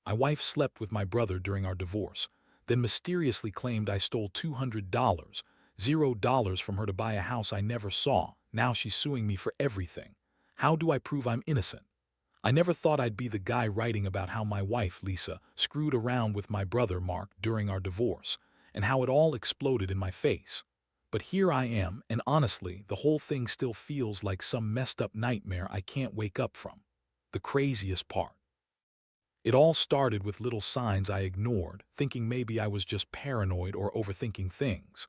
My wife slept with my brother during our divorce, then mysteriously claimed I stole $200, $0 from her to buy a house I never saw. Now she's suing me for everything. How do I prove I'm innocent? I never thought I'd be the guy writing about how my wife, Lisa, screwed around with my brother, Mark, during our divorce, and how it all exploded in my face. But here I am, and honestly, the whole thing still feels like some messed up nightmare I can't wake up from. The craziest part. It all started with little signs I ignored, thinking maybe I was just paranoid or overthinking things.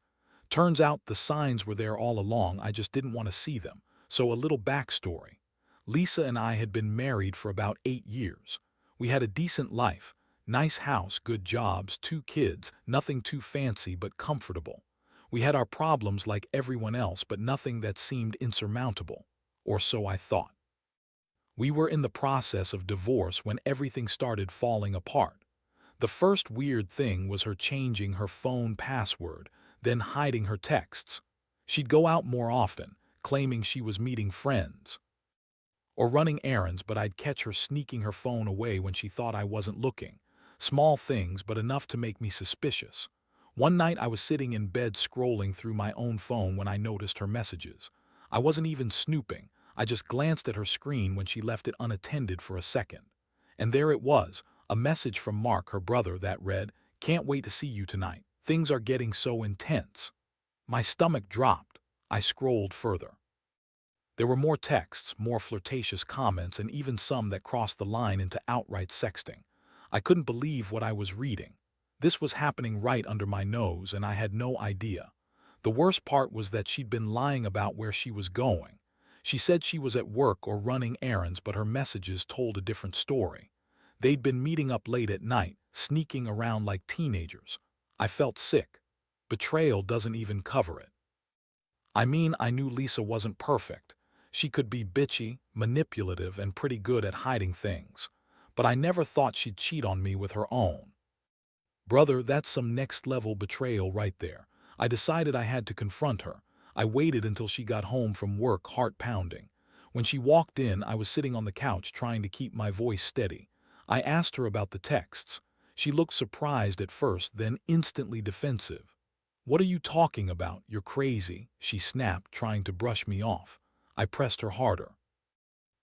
Turns out the signs were there all along, I just didn't want to see them. So a little backstory. Lisa and I had been married for about 8 years. We had a decent life, nice house, good jobs, 2 kids, nothing too fancy but comfortable. We had our problems like everyone else, but nothing that seemed insurmountable. Or so I thought. We were in the process of divorce when everything started falling apart. The first weird thing was her changing her phone password, then hiding her texts. She'd go out more often, claiming she was meeting friends or running errands, but I'd catch her sneaking her phone away when she thought I wasn't looking. Small things, but enough to make me suspicious. One night I was sitting in bed scrolling through my own phone when I noticed her messages. I wasn't even snooping. I just glanced at her screen when she left it unattended for a second. And there it was, a message from Mark, her brother, that read, "Can't wait to see you tonight. Things are getting so intense." My stomach dropped. I scrolled further. There were more texts, more flirtatious comments, and even some that crossed the line into outright sexting. I couldn't believe what I was reading. This was happening right under my nose, and I had no idea. The worst part was that she'd been lying about where she was going. She said she was at work or running errands, but her messages told a different story. They'd been meeting up late at night, sneaking around like teenagers. I felt sick. Betrayal doesn't even cover it. I mean, I knew Lisa wasn't perfect. She could be bitchy, manipulative, and pretty good at hiding things. But I never thought she'd cheat on me with her own brother. That's some next-level betrayal right there. I decided I had to confront her. I waited until she got home from work, heart pounding. When she walked in, I was sitting on the couch trying to keep my voice steady. I asked her about the texts. She looked surprised at first, then instantly defensive. "What are you talking about? You're crazy," she snapped, trying to brush me off. I pressed her harder.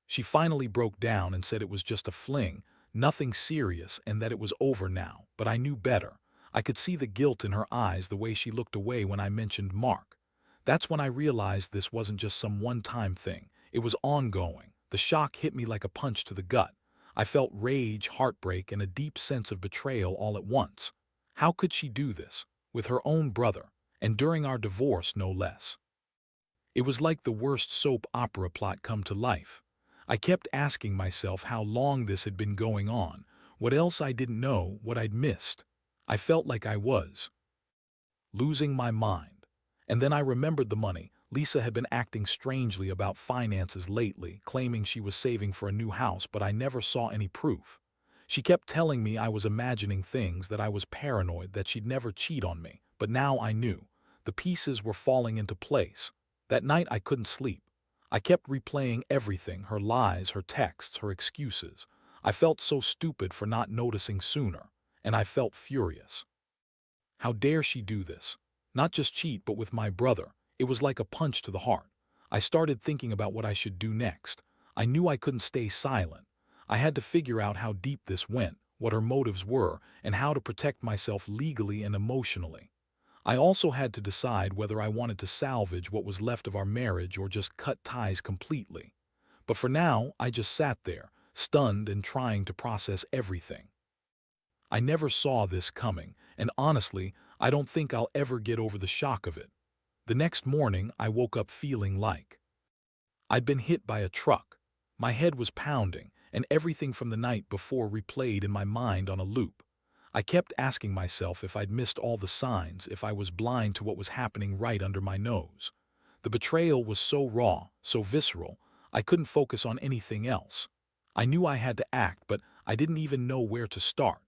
She finally broke down and said it was just a fling, nothing serious, and that it was over now, but I knew better. I could see the guilt in her eyes, the way she looked away when I mentioned Mark. That's when I realized this wasn't just some one-time thing. It was ongoing. The shock hit me like a punch to the gut. I felt rage, heartbreak, and a deep sense of betrayal all at once. How could she do this? With her own brother, and during our divorce, no less. It was like the worst soap opera plot come to life. I kept asking myself how long this had been going on, what else I didn't know, what I'd missed. I felt like I was losing my mind. And then I remembered the money. Lisa had been acting strangely about finances lately, claiming she was saving for a new house, but I never saw any proof. She kept telling me I was imagining things, that I was paranoid, that she'd never cheat on me. But now I knew. The pieces were falling into place. That night I couldn't sleep. I kept replaying everything, her lies, her texts, her excuses. I felt so stupid for not noticing sooner, and I felt furious. How dare she do this? Not just cheat, but with my brother. It was like a punch to the heart. I started thinking about what I should do next. I knew I couldn't stay silent. I had to figure out how deep this went, what her motives were, and how to protect myself legally and emotionally. I also had to decide whether I wanted to salvage what was left of our marriage or just cut ties completely. But for now, I just sat there, stunned and trying to process everything. I never saw this coming, and honestly, I don't think I'll ever get over the shock of it. The next morning, I woke up feeling like I'd been hit by a truck. My head was pounding, and everything from the night before replayed in my mind on a loop. I kept asking myself if I'd missed all the signs, if I was blind to what was happening right under my nose. The betrayal was so raw, so visceral, I couldn't focus on anything else. I knew I had to act, but I didn't even know where to start.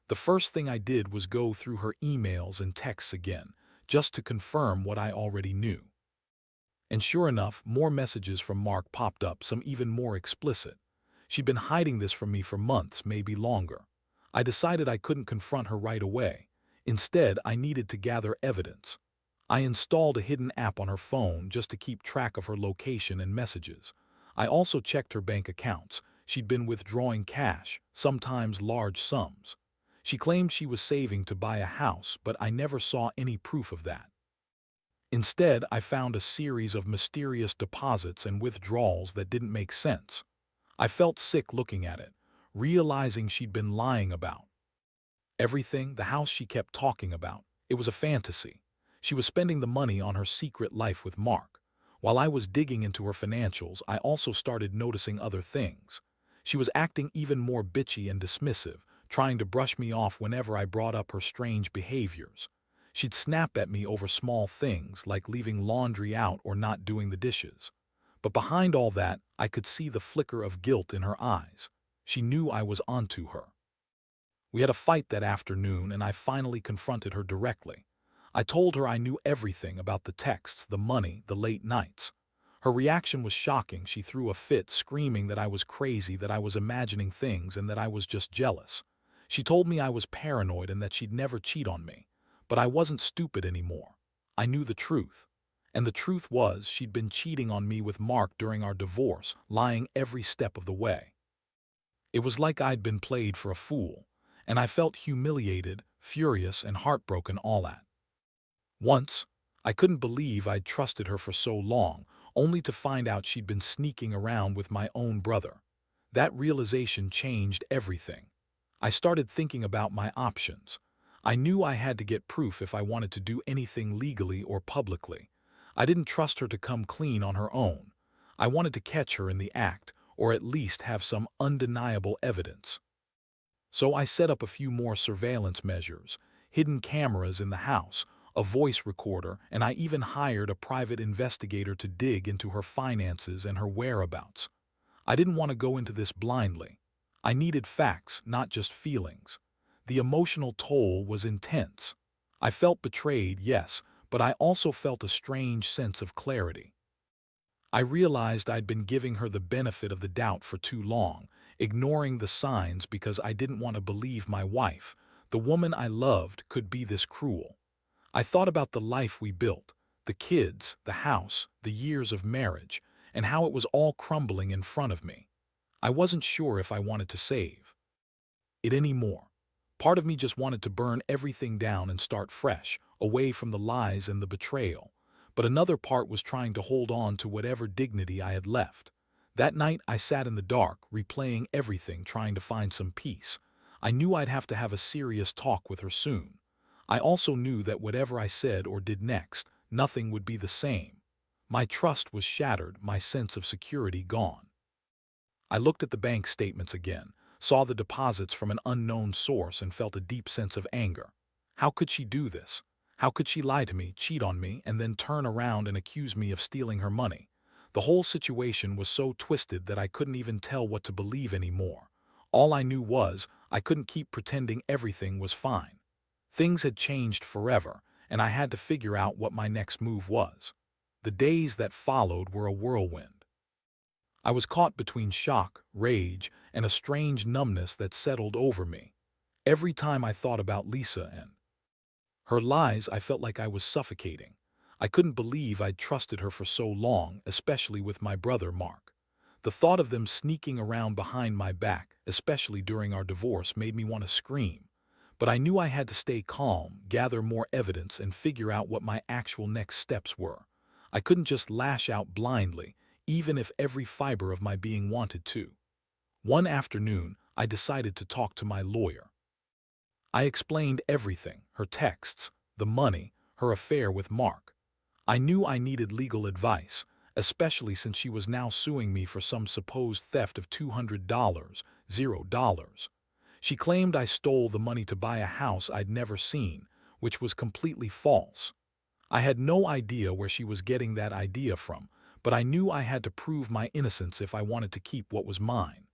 The first thing I did was go through her emails and texts again, just to confirm what I already knew. And sure enough, more messages from Mark popped up, some even more explicit. She'd been hiding this from me for months, maybe longer. I decided I couldn't confront her right away. Instead, I needed to gather evidence. I installed a hidden app on her phone just to keep track of her location and messages. I also checked her bank accounts. She'd been withdrawing cash, sometimes large sums. She claimed she was saving to buy a house, but I never saw any proof of that. Instead, I found a series of mysterious deposits and withdrawals that didn't make sense. I felt sick looking at it, realizing she'd been lying about everything. The house she kept talking about, it was a fantasy. She was spending the money on her secret life with Mark. While I was digging into her financials, I also started noticing other things. She was acting even more bitchy and dismissive, trying to brush me off whenever I brought up her strange behaviors. She'd snap at me over small things like leaving laundry out or not doing the dishes. But behind all that, I could see the flicker of guilt in her eyes. She knew I was onto her. We had a fight that afternoon, and I finally confronted her directly. I told her I knew everything about the texts, the money, the late nights. Her reaction was shocking. She threw a fit, screaming that I was crazy, that I was imagining things, and that I was just jealous. She told me I was paranoid and that she'd never cheat on me. But I wasn't stupid anymore. I knew the truth. And the truth was, she'd been cheating on me with Mark during our divorce, lying every step of the way. It was like I'd been played for a fool, and I felt humiliated, furious, and heartbroken all at once. I couldn't believe I'd trusted her for so long, only to find out she'd been sneaking around with my own brother. That realization changed everything. I started thinking about my options. I knew I had to get proof if I wanted to do anything legally or publicly. I didn't trust her to come clean on her own. I wanted to catch her in the act, or at least have some undeniable evidence. So I set up a few more surveillance measures, hidden cameras in the house, a voice recorder, and I even hired a private investigator to dig into her finances and her whereabouts. I didn't want to go into this blindly. I needed facts, not just feelings. The emotional toll was intense. I felt betrayed, yes, but I also felt a strange sense of clarity. I realized I'd been giving her the benefit of the doubt for too long, ignoring the signs because I didn't want to believe my wife, the woman I loved, could be this cruel. I thought about the life we built, the kids, the house, the years of marriage, and how it was all crumbling in front of me. I wasn't sure if I wanted to save it anymore. Part of me just wanted to burn everything down and start fresh, away from the lies and the betrayal. But another part was trying to hold on to whatever dignity I had left. That night I sat in the dark, replaying everything, trying to find some peace. I knew I'd have to have a serious talk with her soon. I also knew that whatever I said or did next, nothing would be the same. My trust was shattered, my sense of security gone. I looked at the bank statements again, saw the deposits from an unknown source, and felt a deep sense of anger. How could she do this? How could she lie to me, cheat on me, and then turn around and accuse me of stealing her money? The whole situation was so twisted that I couldn't even tell what to believe anymore. All I knew was I couldn't keep pretending everything was fine. Things had changed forever, and I had to figure out what my next move was. The days that followed were a whirlwind. I was caught between shock, rage, and a strange numbness that settled over me. Every time I thought about Lisa and her lies, I felt like I was suffocating. I couldn't believe I'd trusted her for so long, especially with my brother Mark. The thought of them sneaking around behind my back, especially during our divorce, made me want to scream. But I knew I had to stay calm, gather more evidence, and figure out what my actual next steps were. I couldn't just lash out blindly, even if every fiber of my being wanted to. One afternoon, I decided to talk to my lawyer. I explained everything, her texts, the money, her affair with Mark. I knew I needed legal advice, especially since she was now suing me for some supposed theft of $200, $0. She claimed I stole the money to buy a house I'd never seen, which was completely false. I had no idea where she was getting that idea from, but I knew I had to prove my innocence if I wanted to keep what was mine.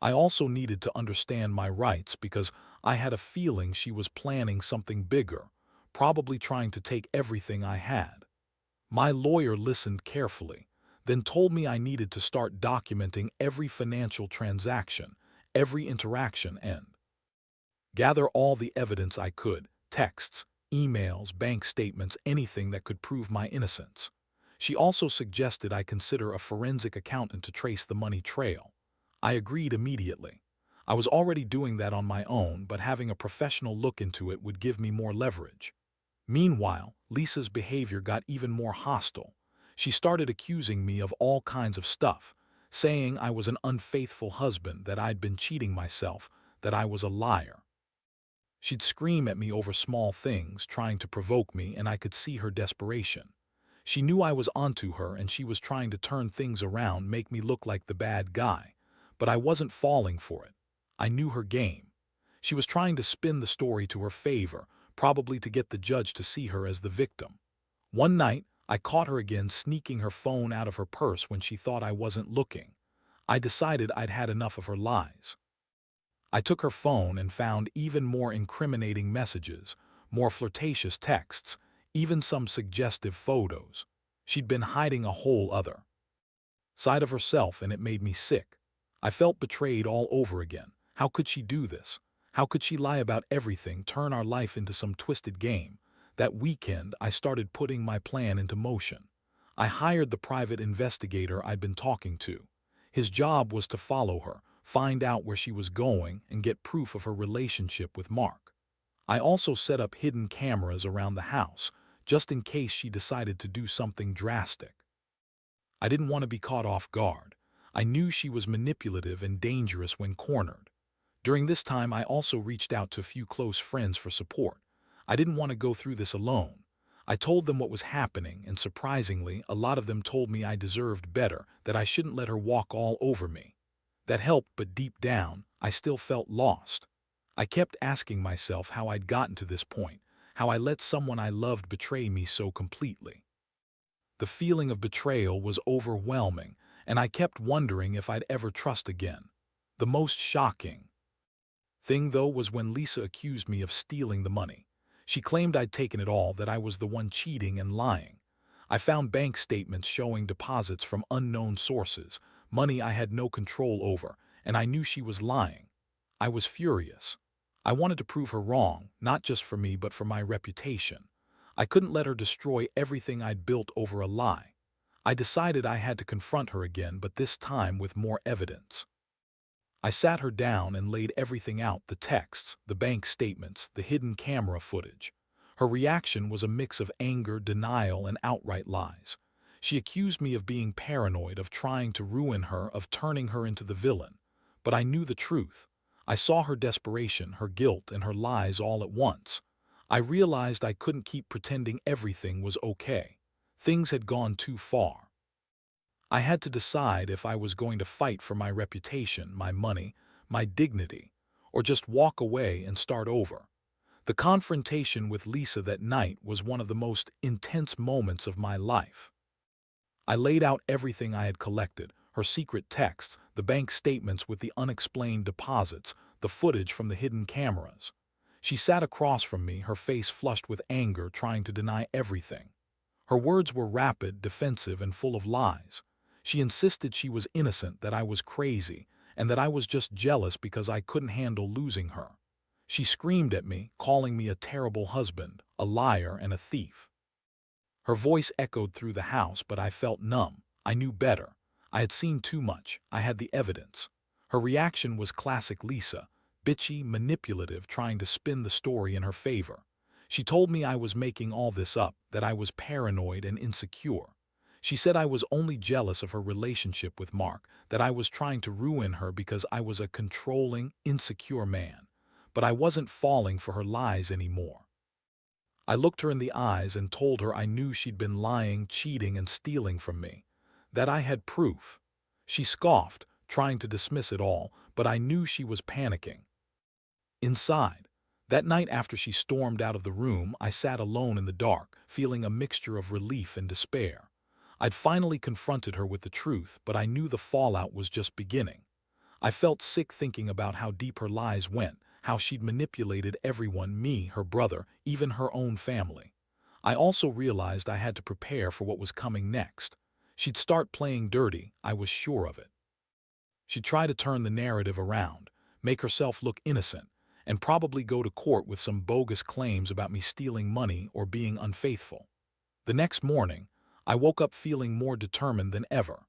I also needed to understand my rights because I had a feeling she was planning something bigger, probably trying to take everything I had. My lawyer listened carefully, then told me I needed to start documenting every financial transaction, every interaction, and gather all the evidence I could, texts, emails, bank statements, anything that could prove my innocence. She also suggested I consider a forensic accountant to trace the money trail. I agreed immediately. I was already doing that on my own, but having a professional look into it would give me more leverage. Meanwhile, Lisa's behavior got even more hostile. She started accusing me of all kinds of stuff, saying I was an unfaithful husband, that I'd been cheating myself, that I was a liar. She'd scream at me over small things, trying to provoke me, and I could see her desperation. She knew I was onto her and she was trying to turn things around, make me look like the bad guy. But I wasn't falling for it. I knew her game. She was trying to spin the story to her favor, probably to get the judge to see her as the victim. One night, I caught her again sneaking her phone out of her purse when she thought I wasn't looking. I decided I'd had enough of her lies. I took her phone and found even more incriminating messages, more flirtatious texts, even some suggestive photos. She'd been hiding a whole other side of herself, and it made me sick. I felt betrayed all over again. How could she do this? How could she lie about everything, turn our life into some twisted game? That weekend, I started putting my plan into motion. I hired the private investigator I'd been talking to. His job was to follow her, find out where she was going, and get proof of her relationship with Mark. I also set up hidden cameras around the house, just in case she decided to do something drastic. I didn't want to be caught off guard. I knew she was manipulative and dangerous when cornered. During this time, I also reached out to a few close friends for support. I didn't want to go through this alone. I told them what was happening, and surprisingly, a lot of them told me I deserved better, that I shouldn't let her walk all over me. That helped, but deep down, I still felt lost. I kept asking myself how I'd gotten to this point, how I let someone I loved betray me so completely. The feeling of betrayal was overwhelming, and I kept wondering if I'd ever trust again. The most shocking thing, though, was when Lisa accused me of stealing the money. She claimed I'd taken it all, that I was the one cheating and lying. I found bank statements showing deposits from unknown sources, money I had no control over, and I knew she was lying. I was furious. I wanted to prove her wrong, not just for me but for my reputation. I couldn't let her destroy everything I'd built over a lie. I decided I had to confront her again, but this time with more evidence. I sat her down and laid everything out: the texts, the bank statements, the hidden camera footage. Her reaction was a mix of anger, denial, and outright lies. She accused me of being paranoid, of trying to ruin her, of turning her into the villain. But I knew the truth. I saw her desperation, her guilt, and her lies all at once. I realized I couldn't keep pretending everything was okay. Things had gone too far. I had to decide if I was going to fight for my reputation, my money, my dignity, or just walk away and start over. The confrontation with Lisa that night was one of the most intense moments of my life. I laid out everything I had collected: her secret texts, the bank statements with the unexplained deposits, the footage from the hidden cameras. She sat across from me, her face flushed with anger, trying to deny everything. Her words were rapid, defensive, and full of lies. She insisted she was innocent, that I was crazy, and that I was just jealous because I couldn't handle losing her. She screamed at me, calling me a terrible husband, a liar, and a thief. Her voice echoed through the house, but I felt numb. I knew better. I had seen too much. I had the evidence. Her reaction was classic Lisa, bitchy, manipulative, trying to spin the story in her favor. She told me I was making all this up, that I was paranoid and insecure. She said I was only jealous of her relationship with Mark, that I was trying to ruin her because I was a controlling, insecure man. But I wasn't falling for her lies anymore. I looked her in the eyes and told her I knew she'd been lying, cheating, and stealing from me, that I had proof. She scoffed, trying to dismiss it all, but I knew she was panicking. Inside, that night after she stormed out of the room, I sat alone in the dark, feeling a mixture of relief and despair. I'd finally confronted her with the truth, but I knew the fallout was just beginning. I felt sick thinking about how deep her lies went, how she'd manipulated everyone: me, her brother, even her own family. I also realized I had to prepare for what was coming next. She'd start playing dirty, I was sure of it. She'd try to turn the narrative around, make herself look innocent, and probably go to court with some bogus claims about me stealing money or being unfaithful. The next morning, I woke up feeling more determined than ever.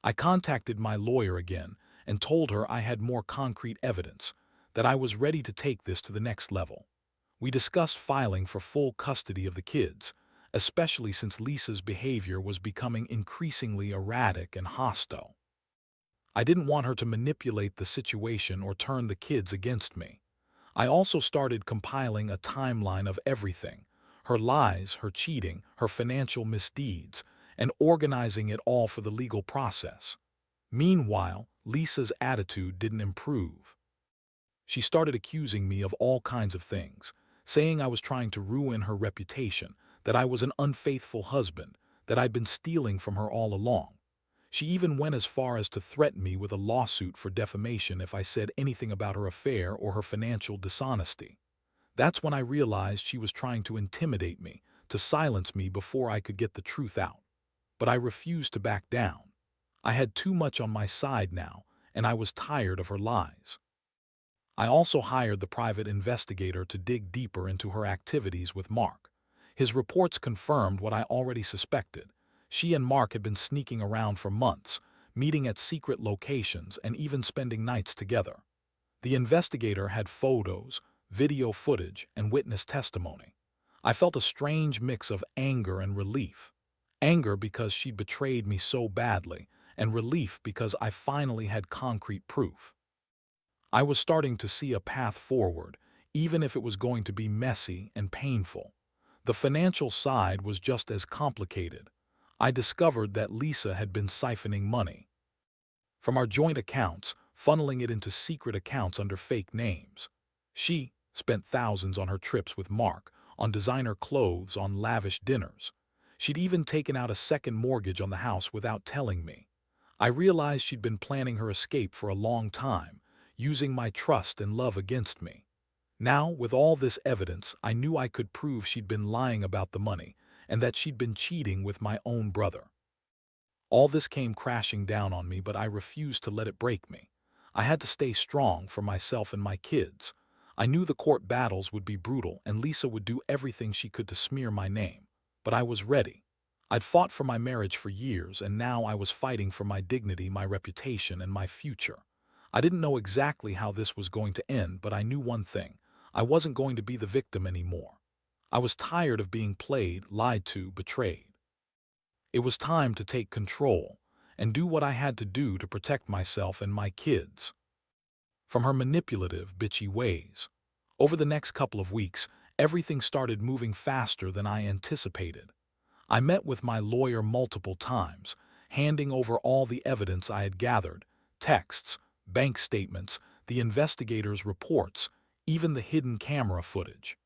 I contacted my lawyer again and told her I had more concrete evidence, that I was ready to take this to the next level. We discussed filing for full custody of the kids, especially since Lisa's behavior was becoming increasingly erratic and hostile. I didn't want her to manipulate the situation or turn the kids against me. I also started compiling a timeline of everything: her lies, her cheating, her financial misdeeds, and organizing it all for the legal process. Meanwhile, Lisa's attitude didn't improve. She started accusing me of all kinds of things, saying I was trying to ruin her reputation, that I was an unfaithful husband, that I'd been stealing from her all along. She even went as far as to threaten me with a lawsuit for defamation if I said anything about her affair or her financial dishonesty. That's when I realized she was trying to intimidate me, to silence me before I could get the truth out. But I refused to back down. I had too much on my side now, and I was tired of her lies. I also hired the private investigator to dig deeper into her activities with Mark. His reports confirmed what I already suspected. She and Mark had been sneaking around for months, meeting at secret locations and even spending nights together. The investigator had photos, video footage, and witness testimony. I felt a strange mix of anger and relief. Anger because she'd betrayed me so badly, and relief because I finally had concrete proof. I was starting to see a path forward, even if it was going to be messy and painful. The financial side was just as complicated. I discovered that Lisa had been siphoning money from our joint accounts, funneling it into secret accounts under fake names. She spent thousands on her trips with Mark, on designer clothes, on lavish dinners. She'd even taken out a second mortgage on the house without telling me. I realized she'd been planning her escape for a long time, using my trust and love against me. Now, with all this evidence, I knew I could prove she'd been lying about the money and that she'd been cheating with my own brother. All this came crashing down on me, but I refused to let it break me. I had to stay strong for myself and my kids. I knew the court battles would be brutal and Lisa would do everything she could to smear my name. But I was ready. I'd fought for my marriage for years, and now I was fighting for my dignity, my reputation, and my future. I didn't know exactly how this was going to end, but I knew one thing: I wasn't going to be the victim anymore. I was tired of being played, lied to, betrayed. It was time to take control and do what I had to do to protect myself and my kids from her manipulative, bitchy ways. Over the next couple of weeks, everything started moving faster than I anticipated. I met with my lawyer multiple times, handing over all the evidence I had gathered: texts, bank statements, the investigators' reports, even the hidden camera footage.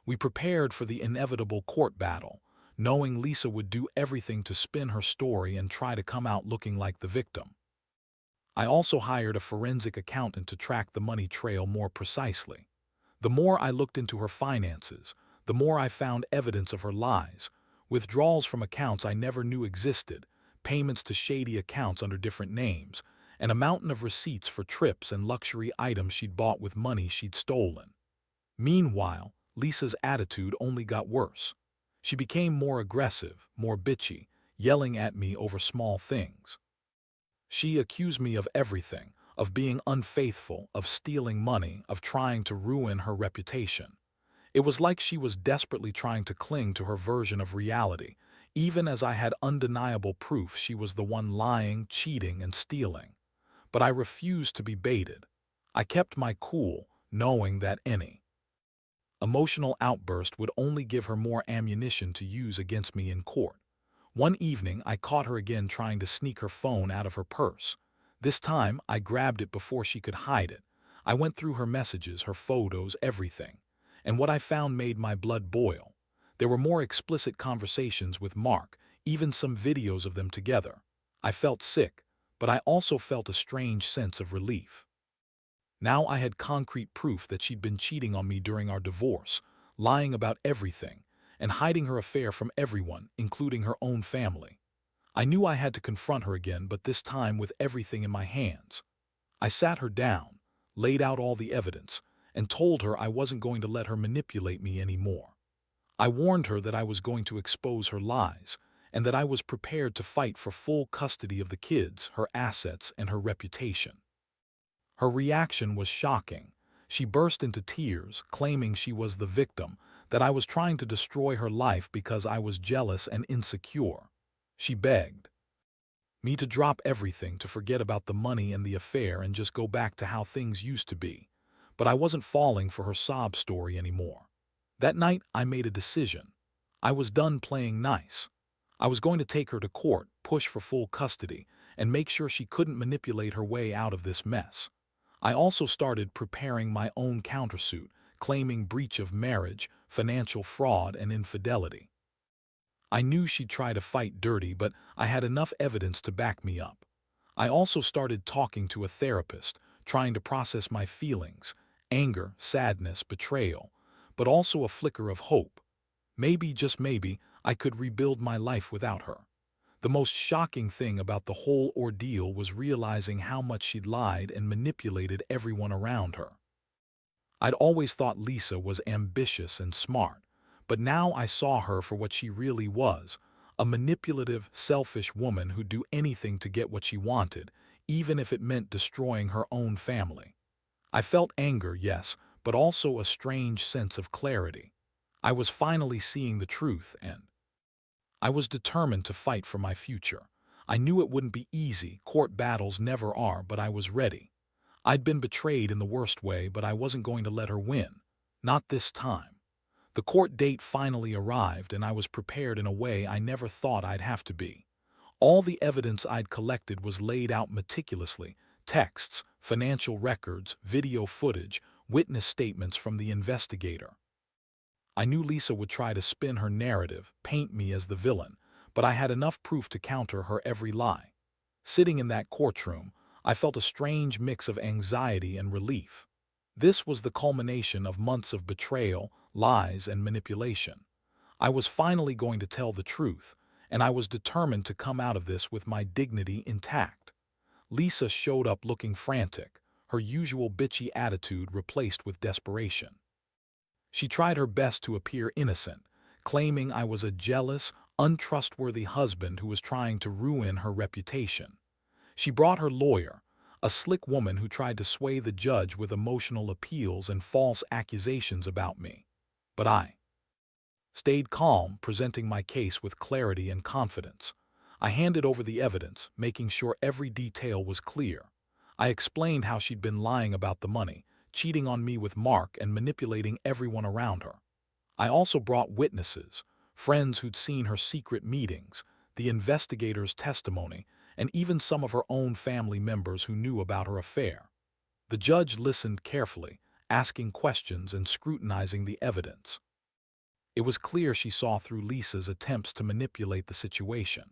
We prepared for the inevitable court battle, knowing Lisa would do everything to spin her story and try to come out looking like the victim. I also hired a forensic accountant to track the money trail more precisely. The more I looked into her finances, the more I found evidence of her lies: withdrawals from accounts I never knew existed, payments to shady accounts under different names, and a mountain of receipts for trips and luxury items she'd bought with money she'd stolen. Meanwhile, Lisa's attitude only got worse. She became more aggressive, more bitchy, yelling at me over small things. She accused me of everything: of being unfaithful, of stealing money, of trying to ruin her reputation. It was like she was desperately trying to cling to her version of reality, even as I had undeniable proof she was the one lying, cheating, and stealing. But I refused to be baited. I kept my cool, knowing that any emotional outburst would only give her more ammunition to use against me in court. One evening, I caught her again trying to sneak her phone out of her purse. This time, I grabbed it before she could hide it. I went through her messages, her photos, everything. And what I found made my blood boil. There were more explicit conversations with Mark, even some videos of them together. I felt sick, but I also felt a strange sense of relief. Now I had concrete proof that she'd been cheating on me during our divorce, lying about everything, and hiding her affair from everyone, including her own family. I knew I had to confront her again, but this time with everything in my hands. I sat her down, laid out all the evidence, and told her I wasn't going to let her manipulate me anymore. I warned her that I was going to expose her lies, and that I was prepared to fight for full custody of the kids, her assets, and her reputation. Her reaction was shocking. She burst into tears, claiming she was the victim, that I was trying to destroy her life because I was jealous and insecure. She begged me to drop everything, to forget about the money and the affair and just go back to how things used to be. But I wasn't falling for her sob story anymore. That night, I made a decision. I was done playing nice. I was going to take her to court, push for full custody, and make sure she couldn't manipulate her way out of this mess. I also started preparing my own countersuit, claiming breach of marriage, financial fraud, and infidelity. I knew she'd try to fight dirty, but I had enough evidence to back me up. I also started talking to a therapist, trying to process my feelings, anger, sadness, betrayal, but also a flicker of hope. Maybe, just maybe, I could rebuild my life without her. The most shocking thing about the whole ordeal was realizing how much she'd lied and manipulated everyone around her. I'd always thought Lisa was ambitious and smart, but now I saw her for what she really was, a manipulative, selfish woman who'd do anything to get what she wanted, even if it meant destroying her own family. I felt anger, yes, but also a strange sense of clarity. I was finally seeing the truth, and I was determined to fight for my future. I knew it wouldn't be easy, court battles never are, but I was ready. I'd been betrayed in the worst way, but I wasn't going to let her win. Not this time. The court date finally arrived, and I was prepared in a way I never thought I'd have to be. All the evidence I'd collected was laid out meticulously: texts, financial records, video footage, witness statements from the investigator. I knew Lisa would try to spin her narrative, paint me as the villain, but I had enough proof to counter her every lie. Sitting in that courtroom, I felt a strange mix of anxiety and relief. This was the culmination of months of betrayal, lies, and manipulation. I was finally going to tell the truth, and I was determined to come out of this with my dignity intact. Lisa showed up looking frantic, her usual bitchy attitude replaced with desperation. She tried her best to appear innocent, claiming I was a jealous, untrustworthy husband who was trying to ruin her reputation. She brought her lawyer, a slick woman who tried to sway the judge with emotional appeals and false accusations about me. But I stayed calm, presenting my case with clarity and confidence. I handed over the evidence, making sure every detail was clear. I explained how she'd been lying about the money, cheating on me with Mark, and manipulating everyone around her. I also brought witnesses, friends who'd seen her secret meetings, the investigator's testimony, and even some of her own family members who knew about her affair. The judge listened carefully, asking questions and scrutinizing the evidence. It was clear she saw through Lisa's attempts to manipulate the situation.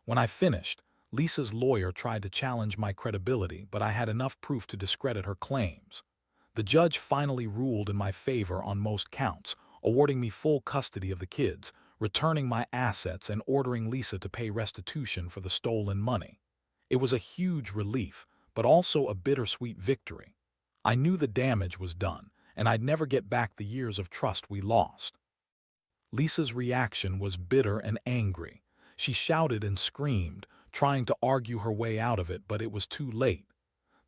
When I finished, Lisa's lawyer tried to challenge my credibility, but I had enough proof to discredit her claims. The judge finally ruled in my favor on most counts, awarding me full custody of the kids, returning my assets, and ordering Lisa to pay restitution for the stolen money. It was a huge relief, but also a bittersweet victory. I knew the damage was done, and I'd never get back the years of trust we lost. Lisa's reaction was bitter and angry. She shouted and screamed, trying to argue her way out of it, but it was too late.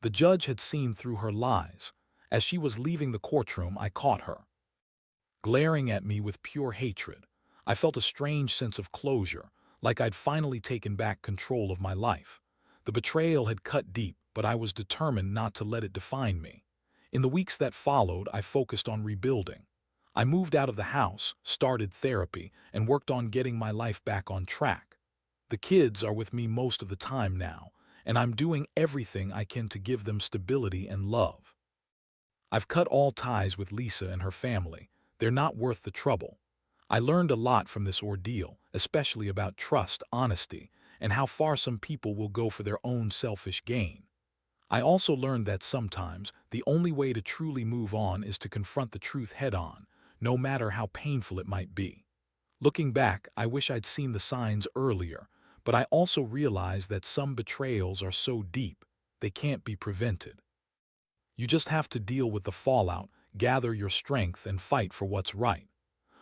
The judge had seen through her lies. As she was leaving the courtroom, I caught her glaring at me with pure hatred. I felt a strange sense of closure, like I'd finally taken back control of my life. The betrayal had cut deep, but I was determined not to let it define me. In the weeks that followed, I focused on rebuilding. I moved out of the house, started therapy, and worked on getting my life back on track. The kids are with me most of the time now, and I'm doing everything I can to give them stability and love. I've cut all ties with Lisa and her family. They're not worth the trouble. I learned a lot from this ordeal, especially about trust, honesty, and how far some people will go for their own selfish gain. I also learned that sometimes the only way to truly move on is to confront the truth head-on, no matter how painful it might be. Looking back, I wish I'd seen the signs earlier, but I also realized that some betrayals are so deep, they can't be prevented. You just have to deal with the fallout, gather your strength and fight for what's right.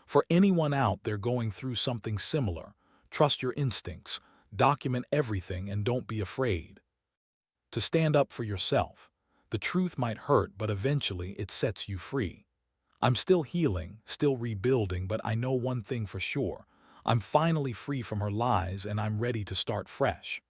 For anyone out there going through something similar, trust your instincts, document everything, and don't be afraid to stand up for yourself. The truth might hurt, but eventually it sets you free. I'm still healing, still rebuilding, but I know one thing for sure. I'm finally free from her lies and I'm ready to start fresh.